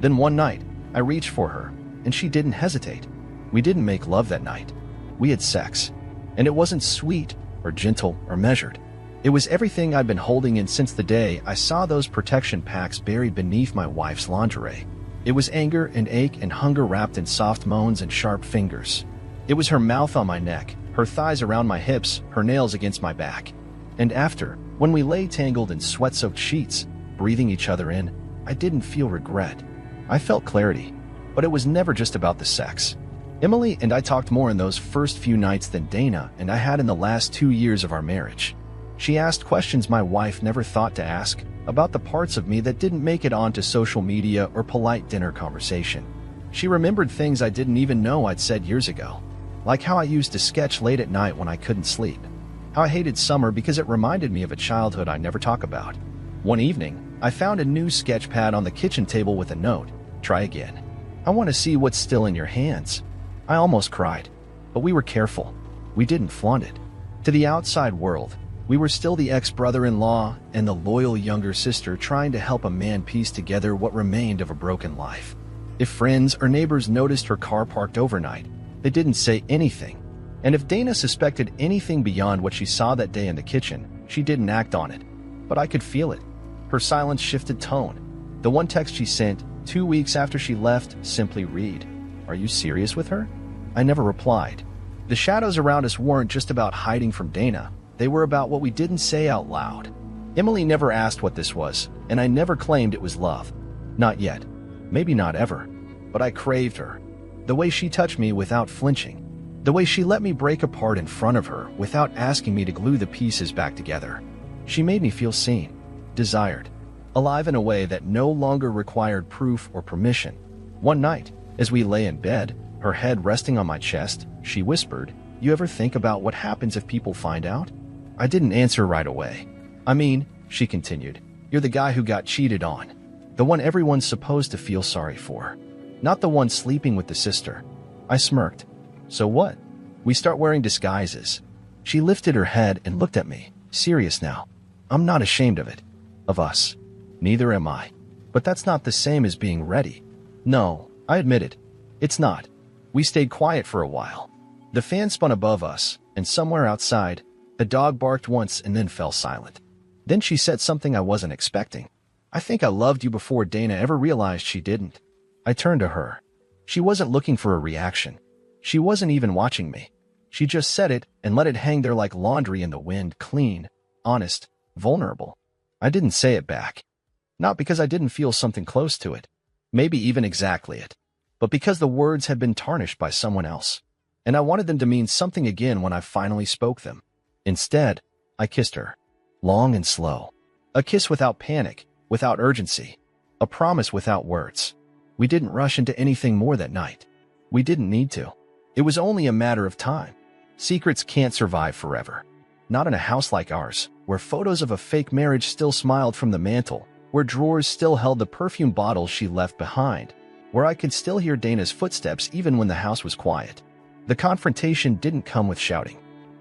Speaker 2: Then one night, I reached for her, and she didn't hesitate. We didn't make love that night. We had sex. And it wasn't sweet or gentle or measured. It was everything I'd been holding in since the day I saw those protection packs buried beneath my wife's lingerie. It was anger and ache and hunger wrapped in soft moans and sharp fingers. It was her mouth on my neck, her thighs around my hips, her nails against my back. And after, when we lay tangled in sweat-soaked sheets, breathing each other in, I didn't feel regret. I felt clarity, but it was never just about the sex. Emily and I talked more in those first few nights than Dana and I had in the last 2 years of our marriage. She asked questions my wife never thought to ask, about the parts of me that didn't make it onto social media or polite dinner conversation. She remembered things I didn't even know I'd said years ago, like how I used to sketch late at night when I couldn't sleep, how I hated summer because it reminded me of a childhood I never talk about. One evening, I found a new sketch pad on the kitchen table with a note, "Try again. I want to see what's still in your hands." I almost cried, but we were careful. We didn't flaunt it. To the outside world, we were still the ex-brother-in-law and the loyal younger sister trying to help a man piece together what remained of a broken life. If friends or neighbors noticed her car parked overnight, they didn't say anything. And if Dana suspected anything beyond what she saw that day in the kitchen, she didn't act on it. But I could feel it. Her silence shifted tone. The one text she sent, 2 weeks after she left, simply read, "Are you serious with her?" I never replied. The shadows around us weren't just about hiding from Dana. They were about what we didn't say out loud. Emily never asked what this was, and I never claimed it was love. Not yet. Maybe not ever. But I craved her. The way she touched me without flinching. The way she let me break apart in front of her without asking me to glue the pieces back together. She made me feel seen, desired, alive in a way that no longer required proof or permission. One night, as we lay in bed, her head resting on my chest, she whispered, "You ever think about what happens if people find out?" I didn't answer right away. "I mean," she continued, "you're the guy who got cheated on. The one everyone's supposed to feel sorry for. Not the one sleeping with the sister." I smirked. "So what? We start wearing disguises." She lifted her head and looked at me, serious now. "I'm not ashamed of it. Of us. Neither am I. But that's not the same as being ready." "No," I admitted. "It's not." We stayed quiet for a while. The fan spun above us, and somewhere outside, a dog barked once and then fell silent. Then she said something I wasn't expecting. "I think I loved you before Dana ever realized she didn't." I turned to her. She wasn't looking for a reaction. She wasn't even watching me. She just said it and let it hang there like laundry in the wind, clean, honest, vulnerable. I didn't say it back. Not because I didn't feel something close to it, maybe even exactly it, but because the words had been tarnished by someone else, and I wanted them to mean something again when I finally spoke them. Instead, I kissed her, long and slow. A kiss without panic, without urgency, a promise without words. We didn't rush into anything more that night. We didn't need to. It was only a matter of time. Secrets can't survive forever. Not in a house like ours, where photos of a fake marriage still smiled from the mantel, where drawers still held the perfume bottles she left behind, where I could still hear Dana's footsteps even when the house was quiet. The confrontation didn't come with shouting.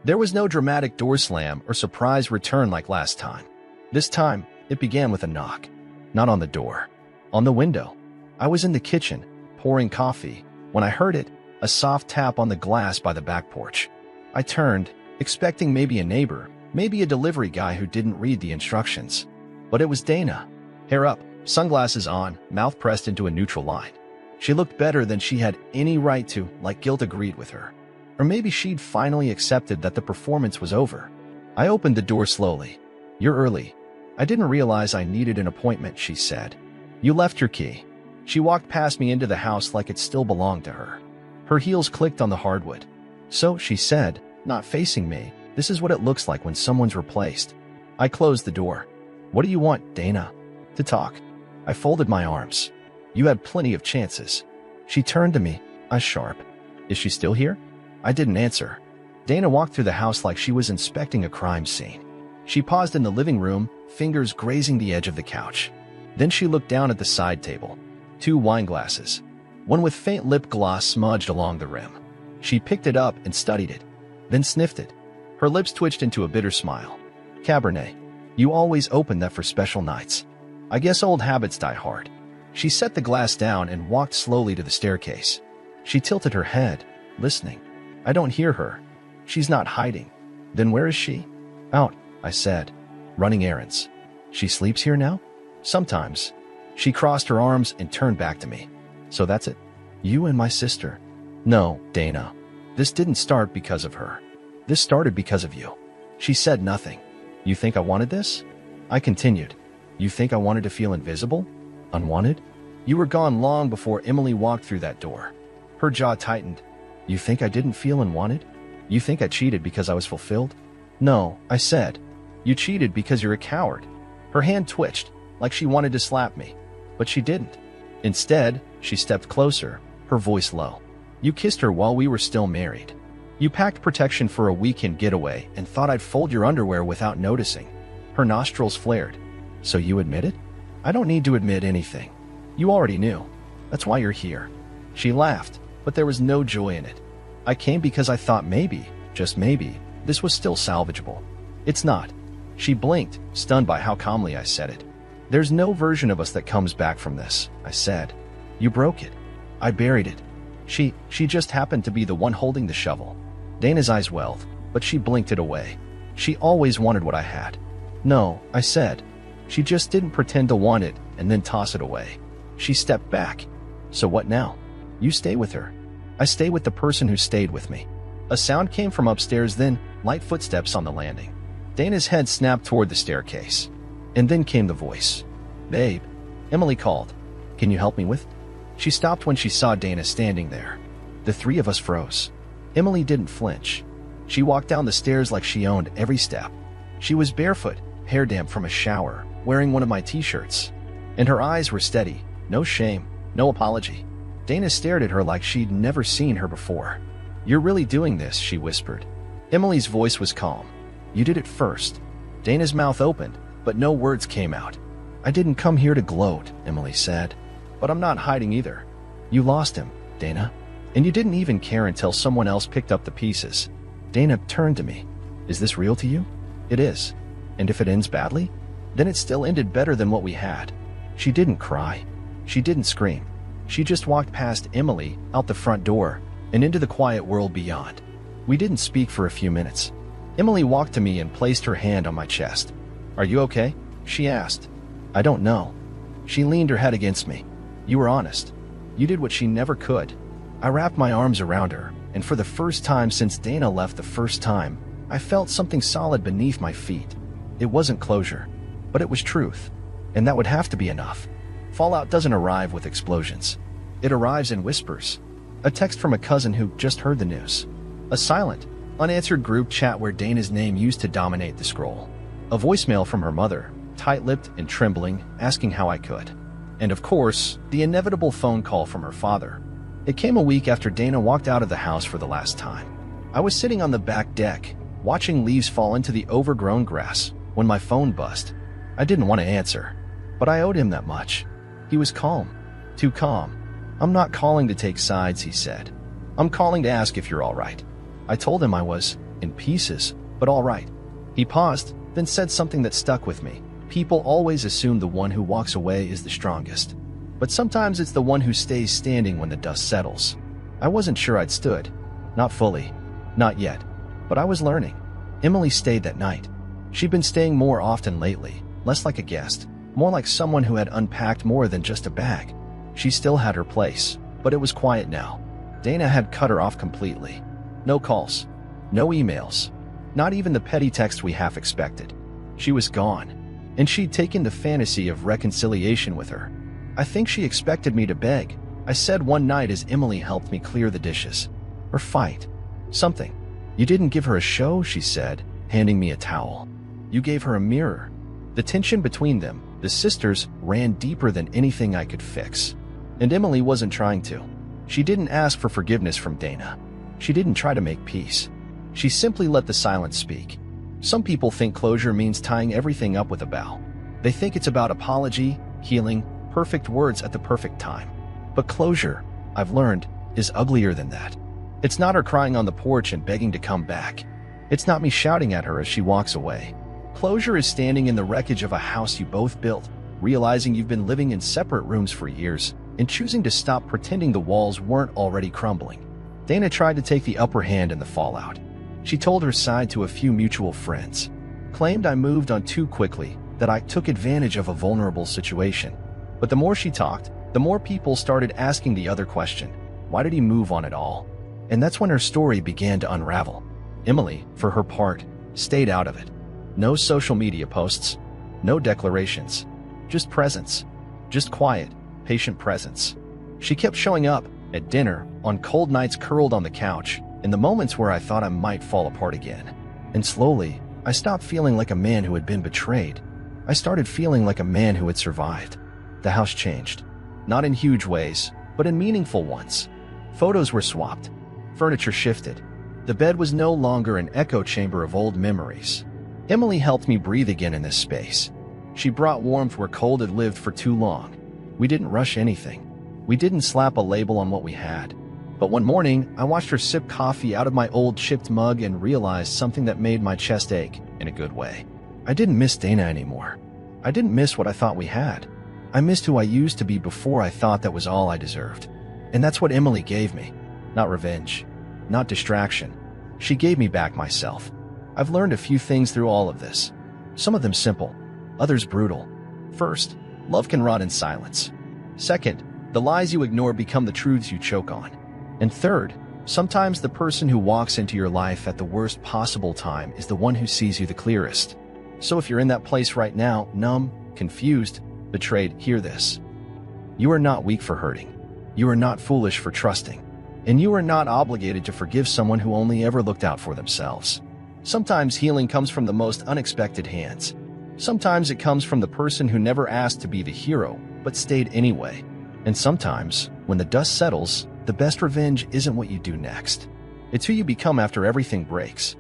Speaker 2: There was no dramatic door slam or surprise return like last time. This time, it began with a knock. Not on the door. On the window. I was in the kitchen, pouring coffee, when I heard it, a soft tap on the glass by the back porch. I turned, expecting maybe a neighbor, maybe a delivery guy who didn't read the instructions. But it was Dana. Hair up, sunglasses on, mouth pressed into a neutral line. She looked better than she had any right to, like guilt agreed with her. Or maybe she'd finally accepted that the performance was over. I opened the door slowly. "You're early." "I didn't realize I needed an appointment," she said. "You left your key." She walked past me into the house like it still belonged to her. Her heels clicked on the hardwood. "So," she said, not facing me, "this is what it looks like when someone's replaced." I closed the door. "What do you want, Dana?" "To talk." I folded my arms. "You had plenty of chances." She turned to me, eyes sharp. "Is she still here?" I didn't answer. Dana walked through the house like she was inspecting a crime scene. She paused in the living room, fingers grazing the edge of the couch. Then she looked down at the side table. 2 wine glasses, one with faint lip gloss smudged along the rim. She picked it up and studied it, then sniffed it. Her lips twitched into a bitter smile. "Cabernet. You always open that for special nights." I guess old habits die hard. She set the glass down and walked slowly to the staircase. She tilted her head, listening. I don't hear her. She's not hiding. Then where is she? "Out," I said. "Running errands." "She sleeps here now?" "Sometimes." She crossed her arms and turned back to me. "So that's it? You and my sister?" "No, Dana. This didn't start because of her. This started because of you." She said nothing. "You think I wanted this?" I continued. "You think I wanted to feel invisible? Unwanted? You were gone long before Emily walked through that door." Her jaw tightened. "You think I didn't feel unwanted? You think I cheated because I was fulfilled?" "No," I said. "You cheated because you're a coward." Her hand twitched, like she wanted to slap me, but she didn't. Instead, she stepped closer, her voice low. "You kissed her while we were still married. You packed protection for a weekend getaway and thought I'd fold your underwear without noticing." Her nostrils flared. "So you admit it?" "I don't need to admit anything. You already knew. That's why you're here." She laughed, but there was no joy in it. "I came because I thought maybe, just maybe, this was still salvageable." "It's not." She blinked, stunned by how calmly I said it. "There's no version of us that comes back from this," I said. "You broke it." "I buried it." She just happened to be the one holding the shovel." Dana's eyes welled, but she blinked it away. "She always wanted what I had." "No," I said. "She just didn't pretend to want it and then toss it away." She stepped back. "So what now?" "You stay with her." "I stay with the person who stayed with me." A sound came from upstairs, then light footsteps on the landing. Dana's head snapped toward the staircase. And then came the voice. "Babe," Emily called. "Can you help me with?" She stopped when she saw Dana standing there. The 3 of us froze. Emily didn't flinch. She walked down the stairs like she owned every step. She was barefoot, hair damp from a shower, wearing one of my t-shirts. And her eyes were steady, no shame, no apology. Dana stared at her like she'd never seen her before. "You're really doing this," she whispered. Emily's voice was calm. "You did it first." Dana's mouth opened, but no words came out. "I didn't come here to gloat," Emily said. "But I'm not hiding either. You lost him, Dana. And you didn't even care until someone else picked up the pieces." Dana turned to me. "Is this real to you?" "It is. And if it ends badly, then it still ended better than what we had." She didn't cry. She didn't scream. She just walked past Emily, out the front door, and into the quiet world beyond. We didn't speak for a few minutes. Emily walked to me and placed her hand on my chest. "Are you okay?" she asked. "I don't know." She leaned her head against me. "You were honest. You did what she never could." I wrapped my arms around her, and for the first time since Dana left the first time, I felt something solid beneath my feet. It wasn't closure, but it was truth. And that would have to be enough. Fallout doesn't arrive with explosions. It arrives in whispers. A text from a cousin who just heard the news. A silent, unanswered group chat where Dana's name used to dominate the scroll. A voicemail from her mother, tight-lipped and trembling, asking how I could. And of course, the inevitable phone call from her father. It came a week after Dana walked out of the house for the last time. I was sitting on the back deck, watching leaves fall into the overgrown grass, when my phone buzzed. I didn't want to answer, but I owed him that much. He was calm. Too calm. "I'm not calling to take sides," he said. "I'm calling to ask if you're all right." I told him I was, in pieces, but all right. He paused, then said something that stuck with me. "People always assume the one who walks away is the strongest." But sometimes it's the one who stays standing when the dust settles. I wasn't sure I'd stood. Not fully. Not yet. But I was learning. Emily stayed that night. She'd been staying more often lately, less like a guest, more like someone who had unpacked more than just a bag. She still had her place, but it was quiet now. Dana had cut her off completely. No calls. No emails. Not even the petty text we half expected. She was gone. And she'd taken the fantasy of reconciliation with her. I think she expected me to beg. I said one night as Emily helped me clear the dishes. Or fight. Something. You didn't give her a show, she said, handing me a towel. You gave her a mirror. The tension between them, the sisters, ran deeper than anything I could fix. And Emily wasn't trying to. She didn't ask for forgiveness from Dana. She didn't try to make peace. She simply let the silence speak. Some people think closure means tying everything up with a bow. They think it's about apology, healing, perfect words at the perfect time. But closure, I've learned, is uglier than that. It's not her crying on the porch and begging to come back. It's not me shouting at her as she walks away. Closure is standing in the wreckage of a house you both built, realizing you've been living in separate rooms for years, and choosing to stop pretending the walls weren't already crumbling. Dana tried to take the upper hand in the fallout. She told her side to a few mutual friends, claimed I moved on too quickly, that I took advantage of a vulnerable situation. But the more she talked, the more people started asking the other question, why did he move on at all? And that's when her story began to unravel. Emily, for her part, stayed out of it. No social media posts, no declarations, just presence, just quiet, patient presence. She kept showing up, at dinner, on cold nights curled on the couch, in the moments where I thought I might fall apart again. And slowly, I stopped feeling like a man who had been betrayed. I started feeling like a man who had survived. The house changed. Not in huge ways, but in meaningful ones. Photos were swapped. Furniture shifted. The bed was no longer an echo chamber of old memories. Emily helped me breathe again in this space. She brought warmth where cold had lived for too long. We didn't rush anything. We didn't slap a label on what we had. But one morning, I watched her sip coffee out of my old chipped mug and realized something that made my chest ache, in a good way. I didn't miss Dana anymore. I didn't miss what I thought we had. I missed who I used to be before I thought that was all I deserved. And that's what Emily gave me. Not revenge. Not distraction. She gave me back myself. I've learned a few things through all of this. Some of them simple, others brutal. First, love can rot in silence. Second, the lies you ignore become the truths you choke on. And third, sometimes the person who walks into your life at the worst possible time is the one who sees you the clearest. So if you're in that place right now, numb, confused, betrayed, hear this. You are not weak for hurting. You are not foolish for trusting. And you are not obligated to forgive someone who only ever looked out for themselves. Sometimes healing comes from the most unexpected hands. Sometimes it comes from the person who never asked to be the hero, but stayed anyway. And sometimes, when the dust settles, the best revenge isn't what you do next. It's who you become after everything breaks.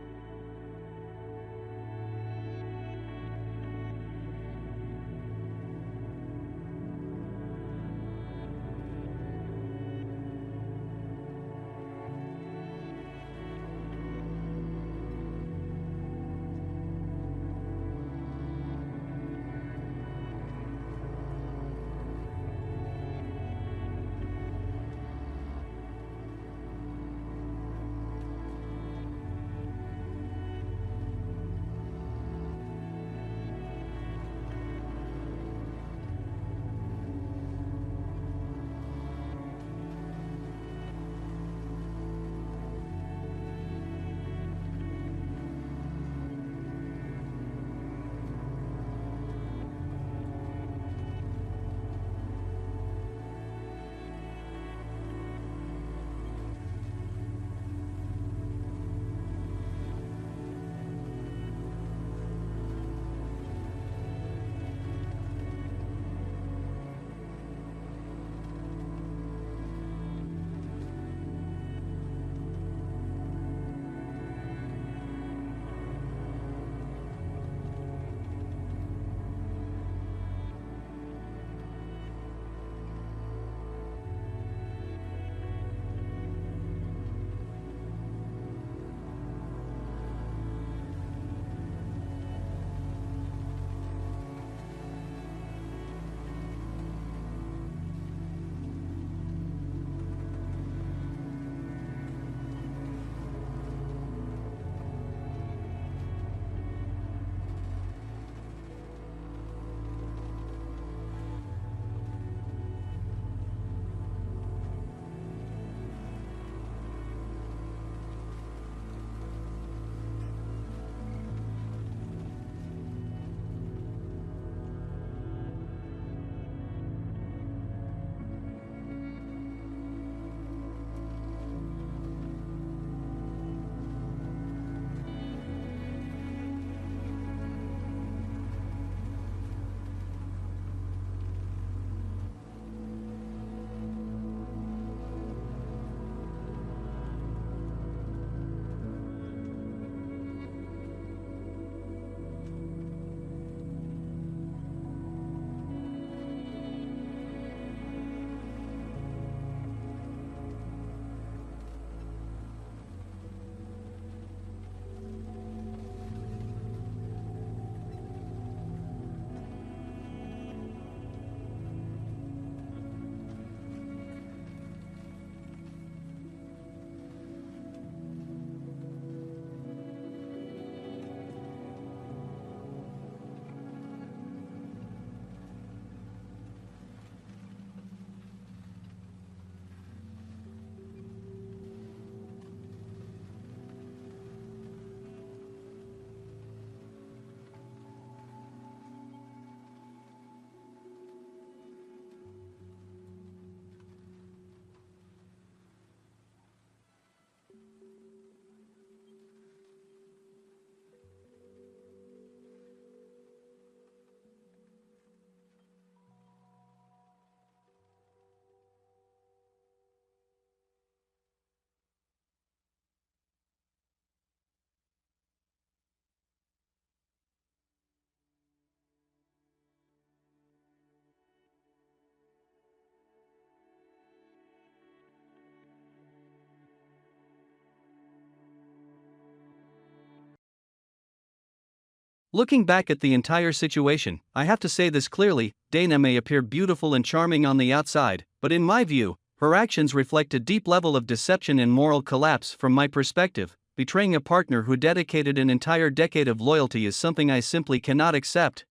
Speaker 1: Looking back at the entire situation, I have to say this clearly: Dana may appear beautiful and charming on the outside, but in my view, her actions reflect a deep level of deception and moral collapse. From my perspective, betraying a partner who dedicated an entire decade of loyalty is something I simply cannot accept.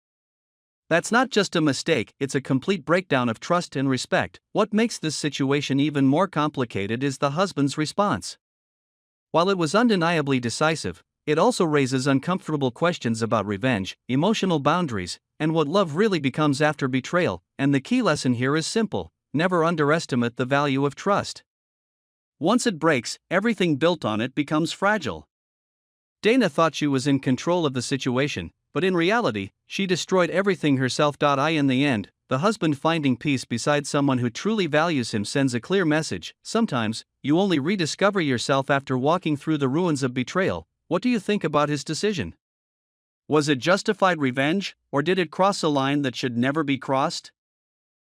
Speaker 1: That's not just a mistake, it's a complete breakdown of trust and respect. What makes this situation even more complicated is the husband's response. While it was undeniably decisive, it also raises uncomfortable questions about revenge, emotional boundaries, and what love really becomes after betrayal. And the key lesson here is simple: never underestimate the value of trust. Once it breaks, everything built on it becomes fragile. Dana thought she was in control of the situation, but in reality, she destroyed everything herself. In the end, the husband finding peace beside someone who truly values him sends a clear message: sometimes, you only rediscover yourself after walking through the ruins of betrayal. What do you think about his decision? Was it justified revenge, or did it cross a line that should never be crossed?